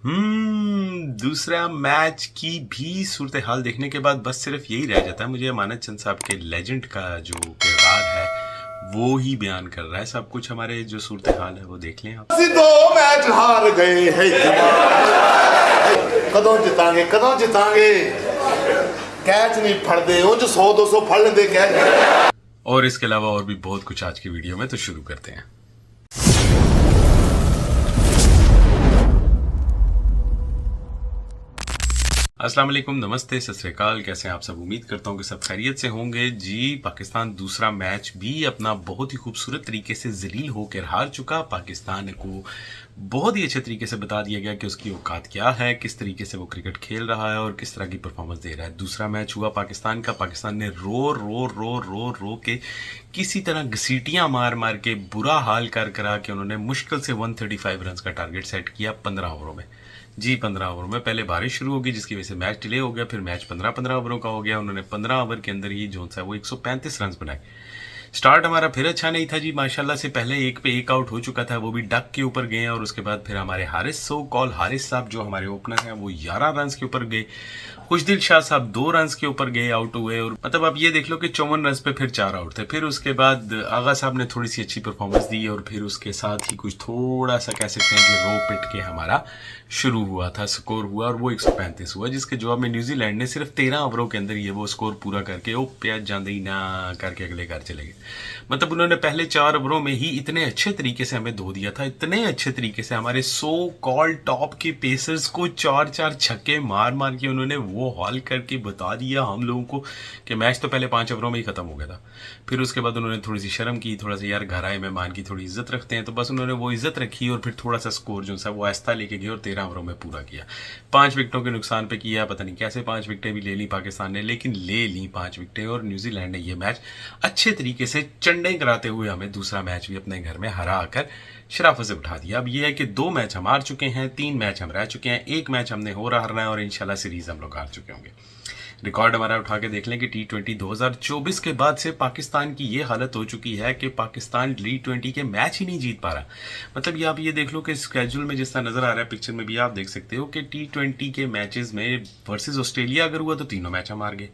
दूसरा मैच की भी सूरत हाल देखने के बाद बस सिर्फ यही रह जाता है मुझे अमानत चंद साहब के लेजेंड का जो किरदार है वो ही बयान कर रहा है सब कुछ। हमारे जो सूरत हाल है वो देख लें आप। ਅਸੀਂ 2 ਮੈਚ ਹਾਰ ਗਏ ਹੈ ਕਦੋਂ ਜਿੱਤਾਂਗੇ कैच नहीं फड़ते वो जो 100-200 फड़ लेंगे कैच। और इसके अलावा और भी बहुत कुछ आज की वीडियो में, तो शुरू करते हैं। अस्सलाम वालेकुम, नमस्ते, सत श्री अकाल। कैसे हैं आप सब? उम्मीद करता हूं कि सब खैरियत से होंगे। जी, पाकिस्तान दूसरा मैच भी अपना बहुत ही खूबसूरत तरीके से जलील होकर हार चुका। पाकिस्तान को बहुत ही अच्छे तरीके से बता दिया गया कि उसकी औकात क्या है, किस तरीके से वो क्रिकेट खेल रहा है और किस तरह की परफॉर्मेंस दे रहा है। दूसरा मैच हुआ पाकिस्तान का। पाकिस्तान ने रो रो रो रो रो के किसी तरह घसीटियां मार मार के बुरा हाल कर करा के उन्होंने मुश्किल से 135 रन का टारगेट सेट किया 15 ओवरों में। जी, 15 ओवरों में पहले बारिश शुरू होगी जिसकी वजह से मैच डिले हो गया, फिर मैच 15-15 ओवरों का हो गया। उन्होंने 15 ओवर के अंदर ही जो सा वो 135 रन बनाए। स्टार्ट हमारा फिर अच्छा नहीं था जी, माशाल्लाह से पहले एक पे एक आउट हो चुका था, वो भी डक के ऊपर गए। और उसके बाद फिर हमारे हारिस सो कॉल हारिस साहब जो हमारे ओपनर हैं वो 11 रन के ऊपर गए। खुशदिल शाह साहब 2 रन के ऊपर गए, आउट हुए। और मतलब आप ये देख लो कि 54 रन पे फिर 4 आउट थे। फिर उसके बाद आगा साहब ने थोड़ी सी अच्छी परफॉर्मेंस दी और फिर उसके साथ ही कुछ थोड़ा सा कह सकते हैं कि रो पिट के हमारा शुरू हुआ था, स्कोर हुआ और वो 135 हुआ, जिसके जवाब में न्यूजीलैंड ने सिर्फ 13 ओवरों के अंदर ये वो स्कोर पूरा करके ओ प्याज जाते ही ना करके अगले घर चले गए। मतलब उन्होंने पहले 4 ओवरों में ही इतने अच्छे तरीके से हमें धो दिया था, इतने अच्छे तरीके से हमारे सो कॉल टॉप के पेसर्स को 4-4 छक्के मार मार के उन्होंने वो हॉल करके बता दिया हम लोगों को कि मैच तो पहले 5 ओवरों में ही खत्म हो गया था। फिर उसके बाद उन्होंने थोड़ी सी शर्म की, थोड़ा सा यार घर आए मेहमान की थोड़ी इज्जत रखते हैं, तो बस उन्होंने वो इज्जत रखी और फिर थोड़ा सा स्कोर जो सा वो आहिस्ता लेके गए और 13 ओवरों में पूरा किया। 5 विकेटों के नुकसान पे किया, पता नहीं कैसे 5 विकेटें भी ले ली पाकिस्तान ने, लेकिन ले ली 5 विकेटें। और न्यूजीलैंड ने ये मैच अच्छे तरीके से चंडे कराते हुए हमें दूसरा मैच भी अपने घर में हरा कर शराफत से उठा दिया। अब ये है कि 2 मैच हम हार चुके हैं, 3 मैच हम रह चुके हैं, 1 मैच हमने हो रहा हारना है और इंशाल्लाह सीरीज हम लोग हार चुके होंगे। रिकॉर्ड हमारा उठा के देख लें कि T20 2024 के बाद से पाकिस्तान की ये हालत हो चुकी है कि पाकिस्तान T20 के मैच ही नहीं जीत पा रहा। मतलब ये आप ये देख लो कि स्केड्यूल में जिस तरह नजर आ रहा है, पिक्चर में भी आप देख सकते हो कि T20 के मैचेस में वर्सेस ऑस्ट्रेलिया अगर हुआ तो तीनों मैच हम हार गए,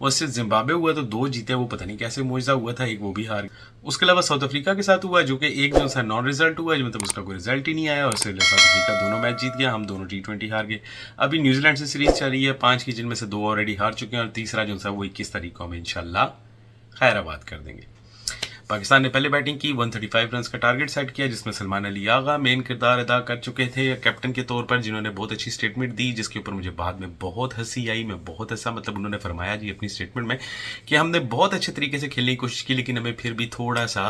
वर्सेस जिम्बाब्वे हुआ तो 2 जीते, वो पता नहीं कैसे मुआवजा हुआ था, एक वो भी हार गए। उसके अलावा साउथ अफ्रीका के साथ हुआ जो कि एक जो सा नॉन रिजल्ट हुआ, मतलब उसका कोई रिजल्ट ही नहीं आया, और साउथ अफ्रीका दोनों मैच जीत गया, हम दोनों T20 हार गए। अभी न्यूजीलैंड से सीरीज चल रही है, 5 की जिनमें से 2 ऑलरेडी हार चुके हैं और तीसरा जो सा वो 21 तारीख को हम इंशाल्लाह खैराबाद कर देंगे। पाकिस्तान ने पहले बैटिंग की, 135 रन का टारगेट सेट किया, जिसमें सलमान अली आगा मेन किरदार अदा कर चुके थे कैप्टन के तौर पर, जिन्होंने बहुत अच्छी स्टेटमेंट दी जिसके ऊपर मुझे बाद में बहुत हंसी आई। मैं बहुत हंसा, मतलब उन्होंने फरमाया जी अपनी स्टेटमेंट में कि हमने बहुत अच्छे तरीके से खेलने की कोशिश की लेकिन हमें फिर भी थोड़ा सा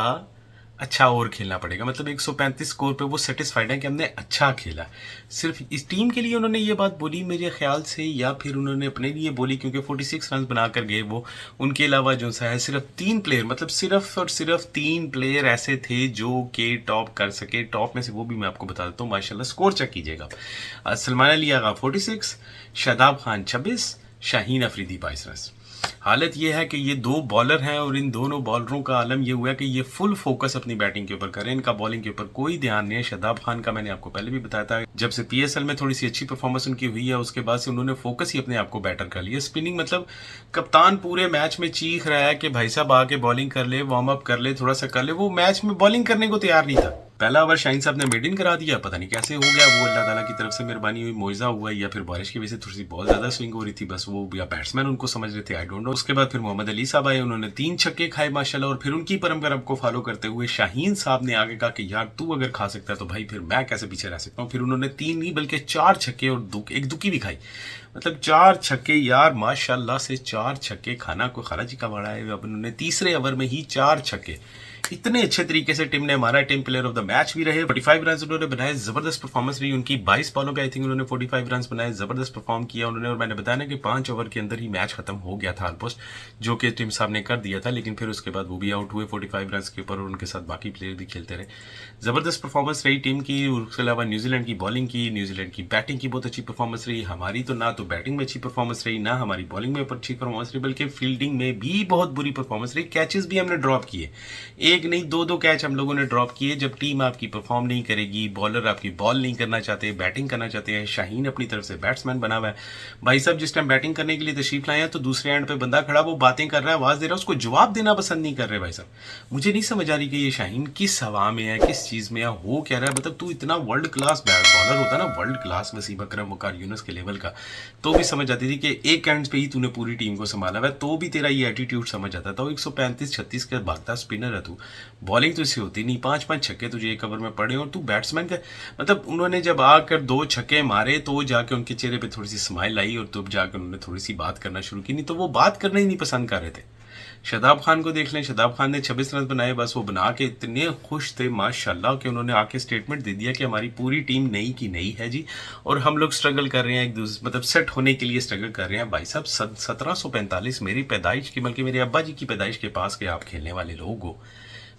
अच्छा और खेलना पड़ेगा। मतलब 135 स्कोर पे वो सेटिस्फाइड है कि हमने अच्छा खेला। सिर्फ इस टीम के लिए उन्होंने ये बात बोली मेरे ख्याल से, या फिर उन्होंने अपने लिए बोली, क्योंकि 46 रन बनाकर गए वो। उनके अलावा जो सा है सिर्फ 3 प्लेयर, मतलब सिर्फ और सिर्फ 3 प्लेयर ऐसे थे जो कि टॉप कर सके। टॉप में से वो भी मैं आपको बता देता हूँ, माशाल्लाह स्कोर चेक कीजिएगा। सलमान अली आगा 46, शादाब खान 26, शाहीन अफरीदी 22 रन। हालत यह है कि ये 2 बॉलर हैं और इन दोनों बॉलरों का आलम यह हुआ कि ये फुल फोकस अपनी बैटिंग के ऊपर करें, इनका बॉलिंग के ऊपर कोई ध्यान नहीं है। शादाब खान का मैंने आपको पहले भी बताया था, जब से PSL में थोड़ी सी अच्छी परफॉर्मेंस उनकी हुई है उसके बाद से उन्होंने फोकस ही अपने आप को बेटर कर लिया। स्पिनिंग, मतलब कप्तान पूरे मैच में चीख रहा है कि भाई साहब आके बॉलिंग कर ले, वार्म अप कर ले, थोड़ा सा कर ले, वो मैच में बॉलिंग करने को तैयार नहीं था। पहला ओवर शाहीन साहब ने मेडिन करा दिया, पता नहीं कैसे हो गया, वो अल्लाह ताला की तरफ से मेहरबानी हुई, मुआवजा हुआ, या फिर बारिश की वजह से थोड़ी सी बहुत ज्यादा स्विंग हो रही थी, बस वो या बैट्समैन उनको समझ रहे थे, आई डोंट नो। उसके बाद फिर मोहम्मद अली साहब आए, उन्होंने 3 छक्के खाए माशाल्लाह, और फिर उनकी परंपरा को फॉलो करते हुए शाहीन साहब ने आगे कहा कि यार तू अगर खा सकता है तो भाई फिर मैं कैसे पीछे रह सकता हूँ। फिर उन्होंने 3 नहीं बल्कि 4 छक्के और एक दुकी भी खाई, मतलब 4 छक्के यार माशाल्लाह से 4 छक्के खाना कोई खराजी का बड़ा है। अब उन्होंने तीसरे ओवर में ही 4 छक्के, इतने अच्छे तरीके से टीम ने हमारा team player of the match भी रहे। 45 रन उन्होंने बनाए, जबरदस्त परफॉर्मेंस रही उनकी। 22 बॉलों पे आई थिंक उन्होंने 45 रन बनाए, जबरदस्त परफॉर्म किया उन्होंने। और मैंने बताया ना कि 5 ओवर के अंदर ही मैच खत्म हो गया था ऑलमोस्ट, जो कि टीम साहब ने कर दिया था, लेकिन फिर उसके बाद वो भी आउट हुए 45 रन के ऊपर और उनके साथ बाकी प्लेयर भी खेलते रहे। जबरदस्त परफॉर्मेंस रही टीम की। उसके अलावा न्यूजीलैंड की बॉलिंग की, न्यूजीलैंड की बैटिंग की बहुत अच्छी परफॉर्मेंस रही। हमारी तो ना तो बैटिंग में अच्छी परफॉर्मेंस रही, ना हमारी बॉलिंग में अच्छी परफॉर्मेंस रही, बल्कि फील्डिंग में भी बहुत बुरी परफॉर्मेंस रही। कैचेस भी हमने ड्रॉप किए, एक नहीं 2-2 कैच हम लोगों ने ड्रॉप किए। जब टीम आपकी परफॉर्म नहीं करेगी, बॉलर आपकी बॉल नहीं करना चाहते, बैटिंग करना चाहते हैं, शाहीन अपनी तरफ से बैट्समैन बना हुआ है भाई साहब, जिस टाइम बैटिंग करने के लिए तशरीफ लाए हैं तो दूसरे एंड पे बंदा खड़ा, वो बातें कर रहा है, आवाज दे रहा है, उसको जवाब देना पसंद नहीं कर रहे भाई साहब। मुझे नहीं समझ आ रही कि ये शाहीन किस हवा में है, किस चीज में है, हो क्या रहा है। मतलब तू इतना वर्ल्ड क्लास बॉलर होता ना, वर्ल्ड क्लास वसीम अकरम, वकार यूनुस के लेवल का, तो भी समझ आती थी कि एक एंड पे ही तूने पूरी टीम को संभाला हुआ है, तो भी तेरा ये एटीट्यूड समझ आता था। 135-36 का भागता स्पिनर है तू, बॉलिंग तो इससे होती नहीं, 5-5 छक्के तुझे एक ओवर में पड़े और तू बैट्समैन का मतलब। उन्होंने जब आकर 2 छक्के मारे तो जाके उनके चेहरे पे थोड़ी सी स्माइल आई और तब जाकर उन्होंने थोड़ी सी बात करना शुरू की, नहीं तो वो बात करना ही नहीं पसंद कर रहे थे। शादाब खान को देख लें, शादाब खान ने 26 रन बनाए, बस वो बना के इतने खुश थे माशाल्लाह कि उन्होंने आके स्टेटमेंट दे दिया कि हमारी पूरी टीम नई की नई है जी, और हम लोग स्ट्रगल कर रहे हैं एक दूसरे, मतलब सेट होने के लिए स्ट्रगल कर रहे हैं। भाई साहब 1745 मेरी पैदाइश की, बल्कि मेरे अब्बा जी की पैदाइश के पास के आप खेलने वाले लोग हो,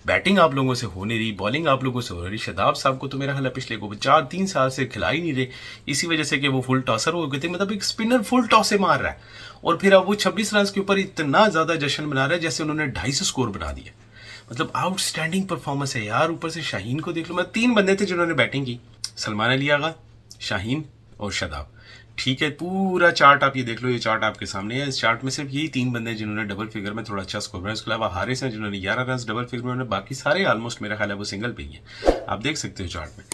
बैटिंग आप लोगों से हो नहीं रही, बॉलिंग आप लोगों से हो रही। शादाब साहब को तो मेरा हाल पिछले को 4-3 साल से खिला ही नहीं रहे, इसी वजह से कि वो फुल टॉसर हो गए थे। मतलब एक स्पिनर फुल टॉसे मार रहा है और फिर अब वो 26 रन के ऊपर इतना ज्यादा जश्न मना रहा है जैसे उन्होंने 250 स्कोर बना दिया। मतलब आउटस्टैंडिंग परफॉर्मेंस है यार। ऊपर से शाहीन को देख लो, मैं 3 बंदे थे जिन्होंने बैटिंग की, सलमान अली आगा, शाहीन और शादाब। ठीक है, पूरा चार्ट आप ये देख लो, ये चार्ट आपके सामने है। इस चार्ट में सिर्फ यही 3 बंदे जिन्होंने डबल फिगर में थोड़ा अच्छा स्कोर बनाया। उसके अलावा हारिस हैं जिन्होंने 11 रन डबल फिगर में, बाकी सारे ऑलमोस्ट मेरा ख्याल है वो सिंगल पे ही है। आप देख सकते हो चार्ट में।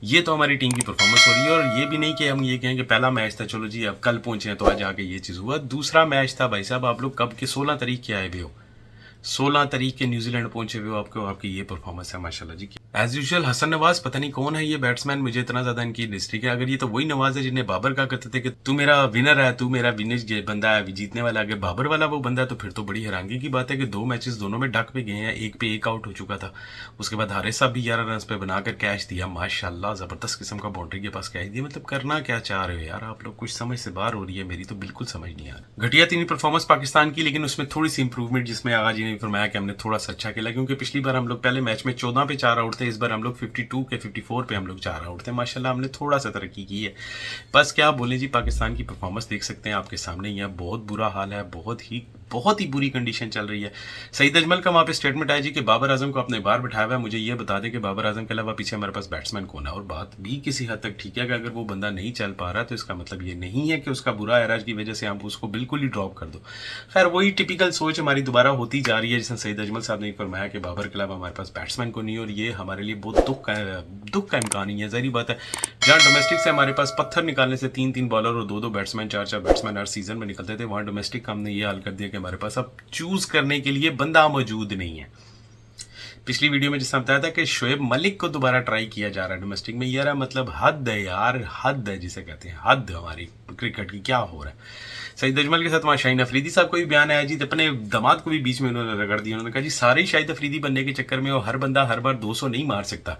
ये तो हमारी टीम की परफॉर्मेंस हो रही है, और ये भी नहीं कि हम ये कहें कि पहला मैच था चलो जी अब कल पहुंचे हैं तो आज आके ये चीज़ हुआ। दूसरा मैच था भाई साहब, आप लोग कब के 16 तारीख के आए हुए हो, 16 तारीख के न्यूजीलैंड पहुंचे हुए हो, आपको आपकी ये परफॉर्मेंस है माशाल्लाह जी। एज यूजुअल हसन नवाज, पता नहीं कौन है ये बैट्समैन, मुझे इतना ज्यादा इनकी डिस्ट्रिक्ट है। अगर ये तो वही नवाज है जिन्हें बाबर कहा करते थे कि तू मेरा विनर है, तू मेरा विनर बंदा है, जीतने वाला। अगर बाबर वाला वो बंदा है तो फिर तो बड़ी हैरानगी की बात है कि 2 मैचेस दोनों में डक पे गए हैं, एक पे एक आउट हो चुका था। उसके बाद हारिस साहब भी 11 रन पे बनाकर कैच दिया माशाल्लाह, जबरदस्त किस्म का बाउंड्री के पास कैच दिया। मतलब करना क्या चाह रहे हो यार आप लोग, कुछ समझ से बाहर हो रही है, मेरी तो बिल्कुल समझ नहीं आ रहा। घटिया 3 परफॉर्मेंस पाकिस्तान की, लेकिन उसमें थोड़ी सी इंप्रूवमेंट, जिसमें आगा जी ने फरमाया कि हमने थोड़ा सा अच्छा खेला, क्योंकि पिछली बार हम लोग पहले मैच में 14 पे 4 आउट थे, इस बार हम लोग 52 के 54 पे हम लोग 4 आउट थे। माशाल्लाह हमने थोड़ा सा तरक्की की है। बस क्या बोले जी, पाकिस्तान की परफॉर्मेंस देख सकते हैं आपके सामने ही है, बहुत बुरा हाल है, बहुत ही बुरी कंडीशन चल रही है। सईद अजमल का वहाँ पे स्टेटमेंट आया जी कि बाबर आजम को अपने बाहर बिठाया हुआ है, मुझे ये बता दें कि बाबर आजम के अलावा पीछे हमारे पास बैट्समैन कौन है। और बात भी किसी हद तक ठीक है कि अगर वो बंदा नहीं चल पा रहा तो इसका मतलब ये नहीं है कि उसका बुरा एराज की वजह से हम उसको बिल्कुल ही ड्रॉप कर दो। खैर वही टिपिकल सोच हमारी दोबारा होती जा रही है, जिसने सईद अजमल साहब ने फरमाया कि बाबर के अलावा हमारे पास बैट्समैन को नहीं, और ये हमारे लिए बहुत दुख का इम्कान ही है। ज़ाहिर बात है, जहाँ डोमेस्टिक से हमारे पास पत्थर निकालने से 3-3 बॉलर और 2-2 बैट्समैन, 4-4 बैट्समैन हर सीजन में निकलते थे, वहाँ डोमेस्टिक का हमने ये हाल कर दिया कि हमारे पास अब चूज करने के लिए बंदा मौजूद नहीं है। पिछली वीडियो में जिसने बताया था कि शोएब मलिक को दोबारा ट्राई किया जा रहा है डोमेस्टिक में, यार मतलब हद है यार, हद है जिसे कहते हैं, हद हमारी क्रिकेट की क्या हो रहा है। सईद अजमल के साथ वहाँ शाहीन अफरीदी साहब को भी बयान आया जी, अपने दामाद को भी बीच में उन्होंने रगड़ दिया। उन्होंने कहा जी सारे शाहिद अफरीदी बनने के चक्कर में, और हर बंदा हर बार 200 नहीं मार सकता।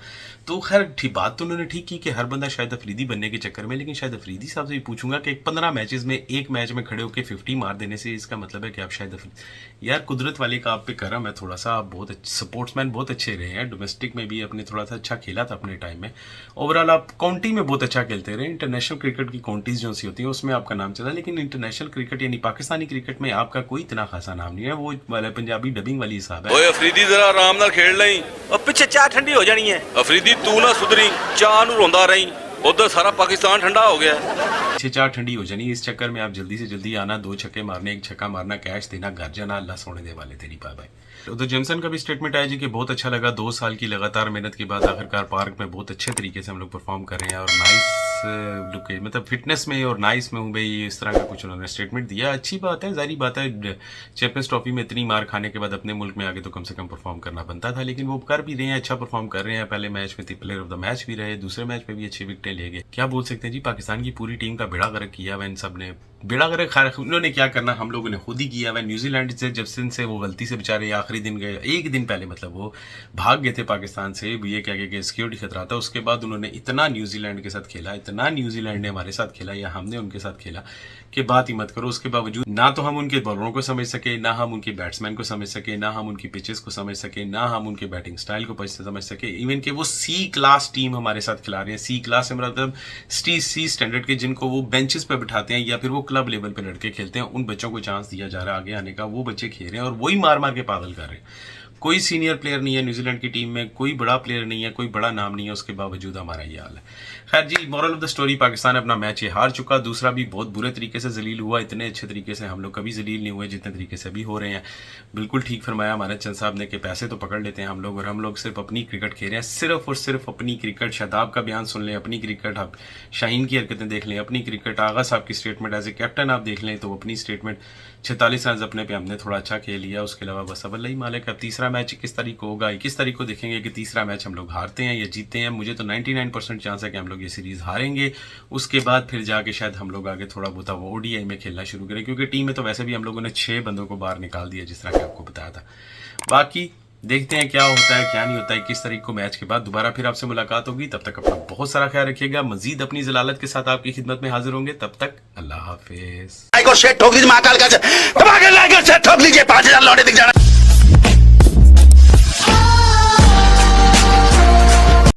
तो खैर बात तो उन्होंने ठीक की कि हर बंदा शाहिद अफरीदी बनने के चक्कर में, लेकिन शाहिद अफरीदी साहब से भी पूछूंगा कि 15 मैचेस में एक मैच में खड़े होकर 50 मार देने से इसका मतलब है कि आप शाहिद अफरीदी, यार कुदरत वाले का आप पे करम है थोड़ा सा, आप बहुत स्पोर्ट्समैन बहुत अच्छे रहे हैं, डोमेस्टिक में भी अपने थोड़ा सा अच्छा खेला था अपने टाइम में, ओवरऑल आप काउंटी में बहुत अच्छा खेलते रहे। इंटरनेशनल क्रिकेट की काउंटीज जो सी होती है उसमें आपका नाम चला, लेकिन इंटरनेशनल क्रिकेट यानी पाकिस्तानी क्रिकेट में आपका कोई इतना खासा नाम नहीं है। वो वाला पंजाबी डबिंग वाली हिसाब है। ओए अफरीदी जरा आराम नाल खेल लई, और पीछे चाह ठंडी हो जानी है। अफरीदी तू ना सुधरी, चाह नू रोंदा रही, उधर सारा पाकिस्तान ठंडा हो गया। पीछे चाह ठंडी हो जानी, इस चक्कर में आप जल्दी से जल्दी आना, 2 छक्के मारने, 1 छक्का मारना, कैश देना, घर जाना, अल्लाह सोने दे वाले तेरी बाय बाय। उधर जेमसन का भी स्टेटमेंट आया जी कि बहुत अच्छा लगा, 2 साल की लगातार मेहनत के बाद आखिरकार पार्क में बहुत अच्छे तरीके से हम लोग परफॉर्म कर रहे हैं, और नाइस लुक मतलब फिटनेस में और नाइस में हूँ भाई, इस तरह का कुछ उन्होंने स्टेटमेंट दिया। अच्छी बात है, जारी बात है, चैंपियंस ट्रॉफी में इतनी मार खाने के बाद अपने मुल्क में आगे तो कम से कम परफॉर्म करना बनता था, लेकिन वो कर भी रहे हैं, अच्छा परफॉर्म कर रहे हैं। पहले मैच में प्लेयर ऑफ द मैच भी रहे, दूसरे मैच में भी अच्छी विकेटें ले गए। क्या बोल सकते हैं जी, पाकिस्तान की पूरी टीम का बेड़ा गर्क किया हुआ इन सब ने, बेड़ा गर्क खैर उन्होंने क्या करना, हम लोगों ने खुद ही किया हुआ। न्यूजीलैंड से जब से वो गलती से बेचारे आखिरी दिन गए, एक दिन पहले मतलब वो भाग गए थे पाकिस्तान से, ये क्या कि सिक्योरिटी खतरा था, उसके बाद उन्होंने इतना न्यूजीलैंड के साथ खेला, इतना न्यूजीलैंड ने हमारे साथ खेला या हमने उनके साथ खेला कि बात ही मत करो। उसके बावजूद ना तो हम उनके बॉलरों को समझ सके, ना हम उनके बैट्समैन को समझ सके, ना हम उनकी पिचेस को समझ सके, ना हम उनके बैटिंग स्टाइल को समझ सके। इवन कि वो सी क्लास टीम हमारे साथ खिला रहे हैं, सी क्लास से मतलब सी स्टैंडर्ड के, जिनको वो बेंचेस पे बिठाते हैं या फिर वो क्लब लेवल पे लड़के खेलते हैं, उन बच्चों को चांस दिया जा रहा है आगे आने का, वो बच्चे खेल रहे हैं और वही मार मार के पागल कर रहे हैं। कोई सीनियर प्लेयर नहीं है न्यूजीलैंड की टीम में, कोई बड़ा प्लेयर नहीं है, कोई बड़ा नाम नहीं है, उसके बावजूद हमारा ये हाल है। खैर जी, moral of the story, Pakistan अपना मैच ये हार चुका। दूसरा भी बहुत बुरे तरीके से जलील हुआ। इतने अच्छे तरीके से हम लोग कभी जलील नहीं हुए जितने तरीके से अभी हो रहे हैं। बिल्कुल ठीक फरमाया हमारे चंद साहब ने कि पैसे तो पकड़ लेते हैं हम लोग, और हम लोग सिर्फ अपनी क्रिकेट खेल रहे हैं, सिर्फ और सिर्फ अपनी क्रिकेट। शादाब का बयान सुन लें, अपनी क्रिकेट। आप शाहीन की हरकतें देख लें, अपनी क्रिकेट। आगा साहब की स्टेटमेंट एज ए कैप्टन आप देख लें तो अपनी स्टेटमेंट। 46 रन अपने पे हमने थोड़ा अच्छा खेल लिया, उसके अलावा बस अब अल्लाह ही मालिक। अब तीसरा मैच 21 तारीख को होगा, 21 तारीख को देखेंगे कि तीसरा मैच हम लोग हारते हैं या जीतते हैं। मुझे तो 99% चांस है कि हम लोग ये सीरीज हारेंगे। उसके बाद फिर जाके शायद हम लोग आगे थोड़ा बहुत वो ओडीआई में खेलना शुरू करें, क्योंकि टीम में तो वैसे भी हम लोगों ने 6 बंदों को बाहर निकाल दिया, जिस तरह कि आपको बताया था। बाकी देखते हैं क्या होता है क्या नहीं होता है। 21 तारीख को मैच के बाद दोबारा फिर आपसे मुलाकात होगी। तब तक अपना बहुत सारा ख्याल रखिएगा। मजीद अपनी जलालत के साथ आपकी खिदमत में हाजिर होंगे। तब तक अल्लाह हाफिज। ठोक दीजिए महाकाल का ठोक लीजिए 5000 लौटे दिख जाना।